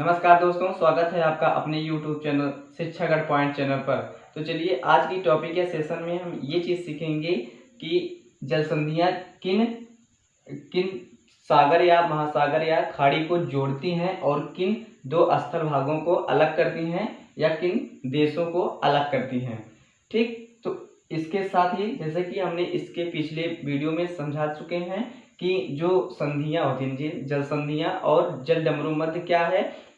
नमस्कार दोस्तों, स्वागत है आपका अपने YouTube चैनल शिक्षागढ़ पॉइंट चैनल पर। तो चलिए आज की टॉपिक या सेशन में हम ये चीज़ सीखेंगे कि जल संधियाँ किन किन सागर या महासागर या खाड़ी को जोड़ती हैं और किन दो स्थल भागों को अलग करती हैं या किन देशों को अलग करती हैं। ठीक, तो इसके साथ ही जैसे कि हमने इसके पिछले वीडियो में समझा चुके हैं कि जो संधियाँ होती हैं, जल संधियाँ और जल डमरू मध्य क्या है,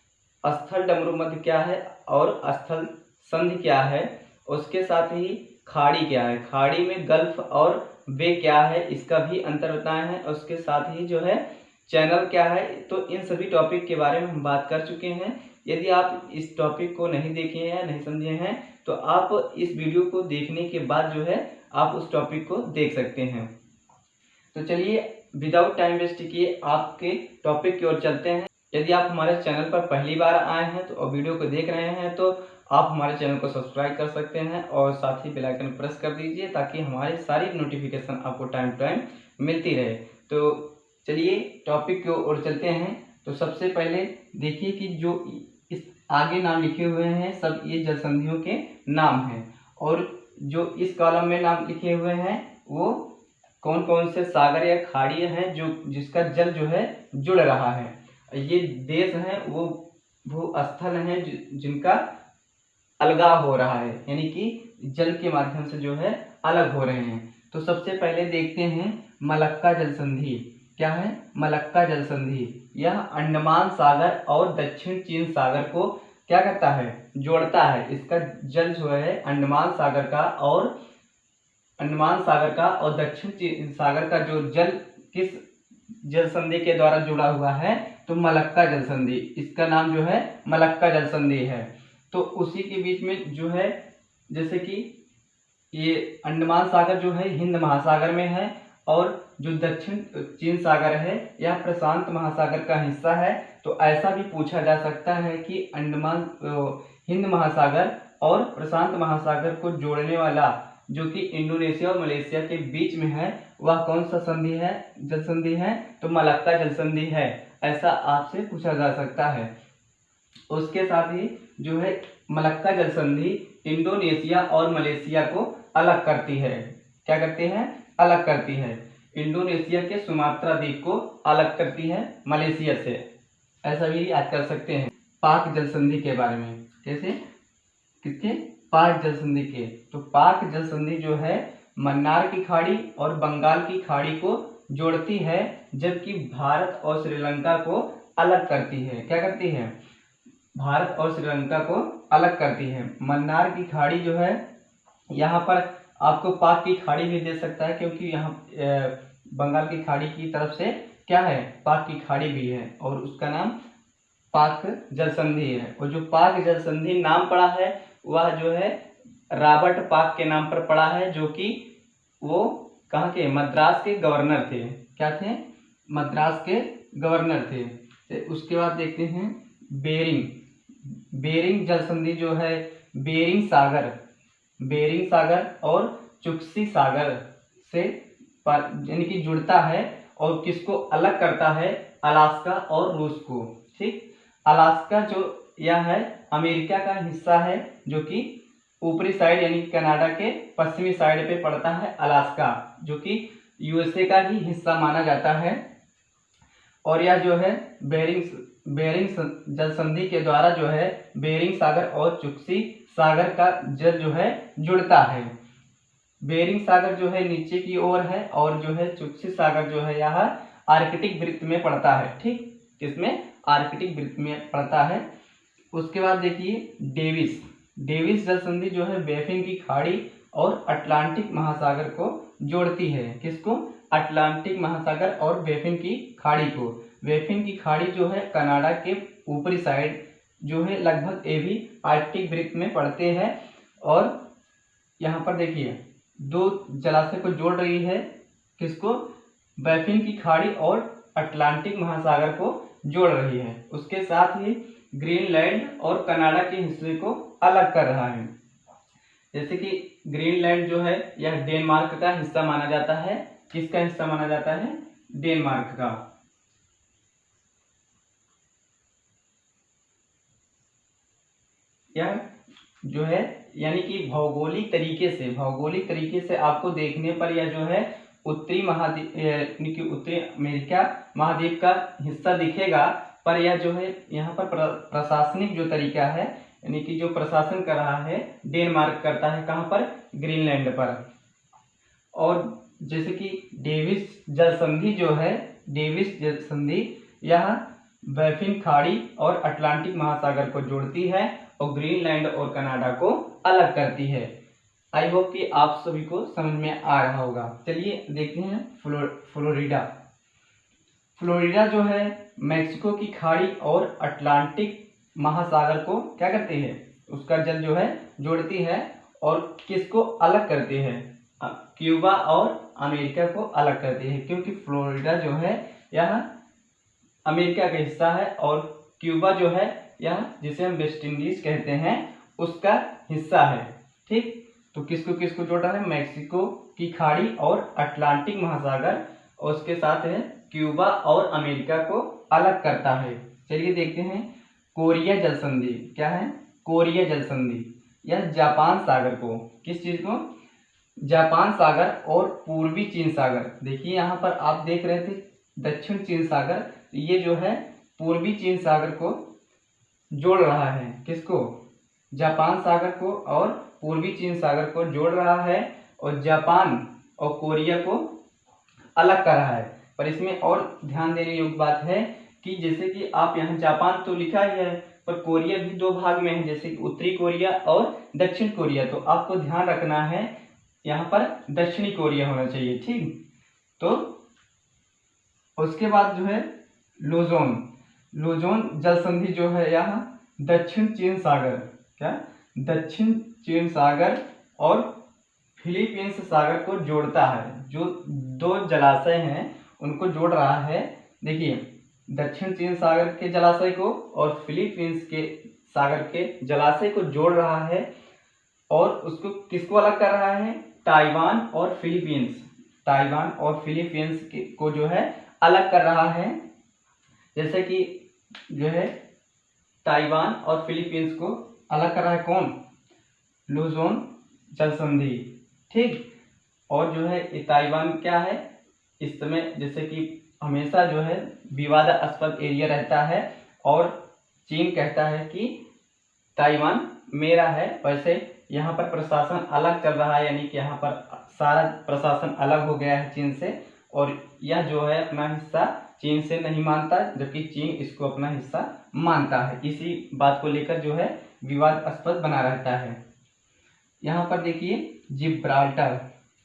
स्थल डमरू मध्य क्या है और स्थल संधि क्या है, उसके साथ ही खाड़ी क्या है, खाड़ी में गल्फ और बे क्या है, इसका भी अंतर बताया है। उसके साथ ही जो है चैनल क्या है। तो इन सभी टॉपिक के बारे में हम बात कर चुके हैं। यदि आप इस टॉपिक को नहीं देखे हैं या नहीं समझे हैं तो आप इस वीडियो को देखने के बाद जो है आप उस टॉपिक को देख सकते हैं। तो चलिए विदाउट टाइम वेस्ट किए आपके टॉपिक की ओर चलते हैं। यदि आप हमारे चैनल पर पहली बार आए हैं तो वीडियो को देख रहे हैं तो आप हमारे चैनल को सब्सक्राइब कर सकते हैं और साथ ही बेल आइकन प्रेस कर दीजिए ताकि हमारी सारी नोटिफिकेशन आपको टाइम टू टाइम मिलती रहे। तो चलिए टॉपिक की ओर चलते हैं। तो सबसे पहले देखिए कि जो इस आगे नाम लिखे हुए हैं सब ये जल संधियों के नाम हैं और जो इस कॉलम में नाम लिखे हुए हैं वो कौन कौन से सागर या खाड़ी हैं जो जिसका जल जो है जुड़ रहा है। ये देश हैं वो स्थल हैं जिनका अलगाव हो रहा है, यानी कि जल के माध्यम से जो है अलग हो रहे हैं। तो सबसे पहले देखते हैं मलक्का जल संधि क्या है। मलक्का जल संधि यह अंडमान सागर और दक्षिण चीन सागर को क्या करता है, जोड़ता है। इसका जल जो है अंडमान सागर का और दक्षिण चीन सागर का जो जल किस जल संधि के द्वारा जुड़ा हुआ है तो मलक्का जल संधि, इसका नाम जो है मलक्का जल संधि है। तो उसी के बीच में जो है जैसे कि ये अंडमान सागर जो है हिंद महासागर में है और जो दक्षिण चीन सागर है यह प्रशांत महासागर का हिस्सा है। तो ऐसा भी पूछा जा सकता है कि हिंद महासागर और प्रशांत महासागर को जोड़ने वाला जो कि इंडोनेशिया और मलेशिया के बीच में है वह कौन सा संधि है, जल संधि है तो मलक्का जल संधि है। ऐसा आपसे पूछा जा सकता है। उसके साथ ही जो है मलक्का जल संधि इंडोनेशिया और मलेशिया को अलग करती है। क्या करती है, अलग करती है। इंडोनेशिया के सुमात्रा द्वीप को अलग करती है मलेशिया से। ऐसा भी याद कर सकते हैं। पाक जल संधि के बारे में, कैसे, किसके, पाक जल संधि के। तो पाक जल संधि जो है मन्नार की खाड़ी और बंगाल की खाड़ी को जोड़ती है जबकि भारत और श्रीलंका को अलग करती है। क्या करती है, भारत और श्रीलंका को अलग करती है। मन्नार की खाड़ी जो है यहाँ पर आपको पाक की खाड़ी भी दे सकता है क्योंकि यहाँ बंगाल की खाड़ी की तरफ से क्या है, पाक की खाड़ी भी है और उसका नाम पाक जल संधि है। और जो पाक जल संधि नाम पड़ा है वह जो है रॉबर्ट पाक के नाम पर पड़ा है जो कि वो कहाँ के, मद्रास के गवर्नर थे। क्या थे, मद्रास के गवर्नर थे। तो उसके बाद देखते हैं बेरिंग जल संधि जो है बेरिंग सागर और चुक्सी सागर से यानी कि जुड़ता है और किसको अलग करता है, अलास्का और रूस को। ठीक, अलास्का जो यह है अमेरिका का हिस्सा है जो कि ऊपरी साइड यानी कनाडा के पश्चिमी साइड पे पड़ता है अलास्का, जो कि यूएसए का ही हिस्सा माना जाता है। और यह जो है बेरिंग जल संधि के द्वारा जो है बेरिंग सागर और चुक्सी सागर का जल जो है जुड़ता है। बेरिंग सागर जो है नीचे की ओर है और जो है चुक्सी सागर जो है यह आर्कटिक वृत्त में पड़ता है। ठीक, किसमें, आर्कटिक वृत्त में पड़ता है। उसके बाद देखिए डेविस जल संधि जो है बैफिन की खाड़ी और अटलांटिक महासागर को जोड़ती है। किसको, अटलांटिक महासागर और बैफिन की खाड़ी को। बैफिन की खाड़ी जो है कनाडा के ऊपरी साइड जो है लगभग ये भी आर्कटिक वृत्त में पड़ते हैं। और यहाँ पर देखिए दो जलाशय को जोड़ रही है, किसको, बैफिन की खाड़ी और अटलांटिक महासागर को जोड़ रही है। उसके साथ ही ग्रीनलैंड और कनाडा के हिस्से को अलग कर रहा है। जैसे कि ग्रीनलैंड जो है यह डेनमार्क का हिस्सा माना जाता है। किसका हिस्सा माना जाता है, डेनमार्क का। यह जो है यानी कि भौगोलिक तरीके से आपको देखने पर यह जो है उत्तरी महाद्वीप यानी कि उत्तरी अमेरिका महाद्वीप का हिस्सा दिखेगा, पर यह जो है यहाँ पर प्रशासनिक जो तरीका है यानी कि जो प्रशासन कर रहा है डेनमार्क करता है, कहाँ पर, ग्रीनलैंड पर। और जैसे कि डेविस जल संधि जो है, डेविस जल संधि यह बैफिन खाड़ी और अटलांटिक महासागर को जोड़ती है और ग्रीनलैंड और कनाडा को अलग करती है। आई होप कि आप सभी को समझ में आ रहा होगा। चलिए देखते हैं फ्लोरिडा। फ्लोरिडा जो है मैक्सिको की खाड़ी और अटलांटिक महासागर को क्या करती है, उसका जल जो है जोड़ती है और किसको अलग करती है, क्यूबा और अमेरिका को अलग करती है, क्योंकि फ्लोरिडा जो है यह अमेरिका का हिस्सा है और क्यूबा जो है यह जिसे हम वेस्ट इंडीज कहते हैं उसका हिस्सा है। ठीक, तो किसको किसको जोड़ रहा है, मैक्सिको की खाड़ी और अटलांटिक महासागर, और उसके साथ है क्यूबा और अमेरिका को अलग करता है। चलिए देखते हैं कोरिया जल संधि। क्या है, कोरिया जल संधि, यह जापान सागर को, किस चीज को, जापान सागर और पूर्वी चीन सागर। देखिए यहाँ पर आप देख रहे थे दक्षिण चीन सागर, ये जो है पूर्वी चीन सागर को जोड़ रहा है, किसको, जापान सागर को और पूर्वी चीन सागर को जोड़ रहा है और जापान और कोरिया को अलग कर रहा है। पर इसमें और ध्यान देने योग्य बात है कि जैसे कि आप यहाँ जापान तो लिखा ही है, पर कोरिया भी दो भाग में है, जैसे कि उत्तरी कोरिया और दक्षिण कोरिया। तो आपको ध्यान रखना है यहाँ पर दक्षिणी कोरिया होना चाहिए। ठीक, तो उसके बाद जो है लुजोन जल संधि जो है यह दक्षिण चीन सागर, क्या, दक्षिण चीन सागर और फिलीपींस सागर को जोड़ता है। जो दो जलाशय हैं उनको जोड़ रहा है। देखिए दक्षिण चीन सागर के जलाशय को और फिलीपींस के सागर के जलाशय को जोड़ रहा है और उसको किसको अलग कर रहा है, ताइवान और फिलीपींस को जो है अलग कर रहा है। जैसे कि जो है ताइवान और फिलीपींस को अलग कर रहा है कौन, लुजोन जल संधि। ठीक, और जो है ये ताइवान क्या है, इस समय जैसे कि हमेशा जो है विवादास्पद एरिया रहता है और चीन कहता है कि ताइवान मेरा है, वैसे यहाँ पर प्रशासन अलग चल रहा है, यानी कि यहाँ पर सारा प्रशासन अलग हो गया है चीन से, और यह जो है अपना हिस्सा चीन से नहीं मानता, जबकि चीन इसको अपना हिस्सा मानता है। इसी बात को लेकर जो है विवादास्पद बना रहता है। यहाँ पर देखिए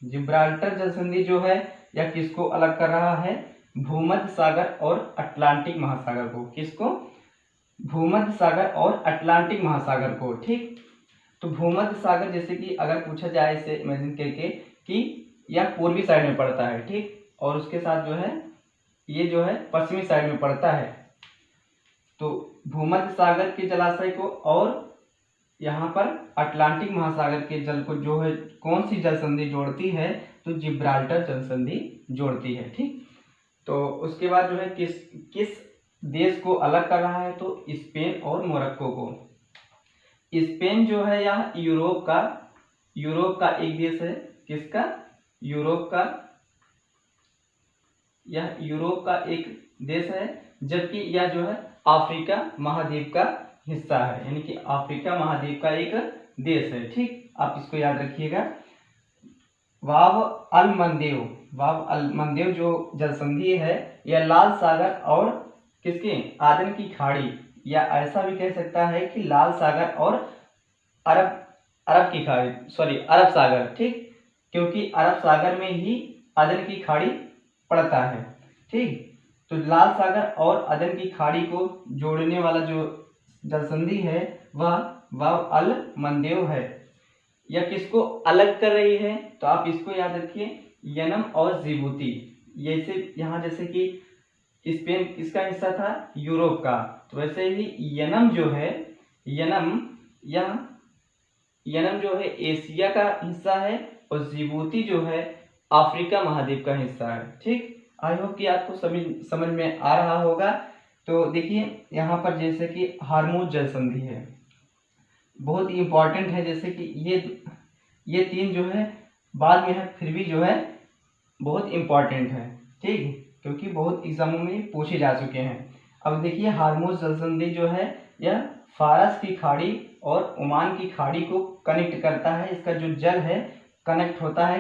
जिब्राल्टर जल संधि जो है यह किसको अलग कर रहा है, भूमध्य सागर और अटलांटिक महासागर को, किसको, भूमध्य सागर और अटलांटिक महासागर को। ठीक, तो भूमध्य सागर जैसे कि अगर पूछा जाए इसे इमेजिन करके कि यह पूर्वी साइड में पड़ता है, ठीक, और उसके साथ जो है ये जो है पश्चिमी साइड में पड़ता है। तो भूमध्य सागर के जलाशय को और यहाँ पर अटलांटिक महासागर के जल को जो है कौन सी जल संधि जोड़ती है, तो जिब्राल्टर जल संधि जोड़ती है। ठीक, तो उसके बाद जो है किस देश को अलग कर रहा है, तो स्पेन और मोरक्को को। स्पेन जो है यह यूरोप का एक देश है, किसका, यह यूरोप का एक देश है, जबकि यह जो है अफ्रीका महाद्वीप का हिस्सा है, यानी कि अफ्रीका महाद्वीप का एक देश है। ठीक, आप इसको याद रखिएगा। वाव अल मंदेव जो जल संधि है यह लाल सागर और किसके, आदन की खाड़ी, या ऐसा भी कह सकता है कि लाल सागर और अरब सागर। ठीक, क्योंकि अरब सागर में ही अदन की खाड़ी पड़ता है। ठीक, तो लाल सागर और अदन की खाड़ी को जोड़ने वाला जो जल संधि है वह वाव अल मंदेव है। यह किसको अलग कर रही है, तो आप इसको याद रखिए, यनम और जिबूती। यहाँ जैसे कि स्पेन किसका हिस्सा था, यूरोप का, तो वैसे ही यनम जो है यनम जो है एशिया का हिस्सा है और जिबूती जो है अफ्रीका महाद्वीप का हिस्सा है। ठीक, आई होप कि आपको समझ में आ रहा होगा। तो देखिए यहाँ पर जैसे कि हार्मोज जल संधि है, बहुत इम्पॉर्टेंट है, जैसे कि ये तीन जो है बाद में है, फिर भी जो है बहुत इम्पॉर्टेंट है, ठीक, क्योंकि बहुत एग्जामों में पूछे जा चुके हैं। अब देखिए हार्मोज जलसंधि जो है यह फारस की खाड़ी और ओमान की खाड़ी को कनेक्ट करता है। इसका जो जल है कनेक्ट होता है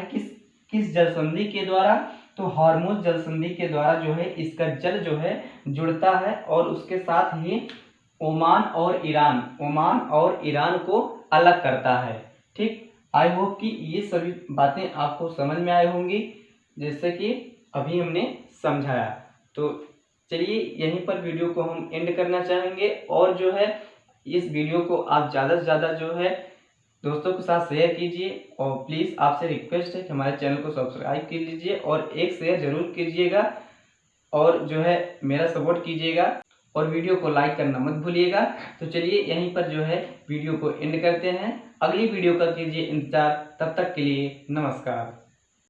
किस जलसंधि के द्वारा, तो हार्मोज जलसंधि के द्वारा जो है इसका जल जो है जुड़ता है और उसके साथ ही ओमान और ईरान को अलग करता है, ठीक। आई होप कि ये सभी बातें आपको समझ में आई होंगी, जैसे कि अभी हमने समझाया। तो चलिए यहीं पर वीडियो को हम एंड करना चाहेंगे, और जो है इस वीडियो को आप ज़्यादा से ज़्यादा जो है दोस्तों के साथ शेयर कीजिए, और प्लीज़ आपसे रिक्वेस्ट है कि हमारे चैनल को सब्सक्राइब कर लीजिए और एक शेयर ज़रूर कीजिएगा, और जो है मेरा सपोर्ट कीजिएगा, और वीडियो को लाइक करना मत भूलिएगा। तो चलिए यहीं पर जो है वीडियो को एंड करते हैं, अगली वीडियो का कीजिए इंतज़ार, तब तक के लिए नमस्कार।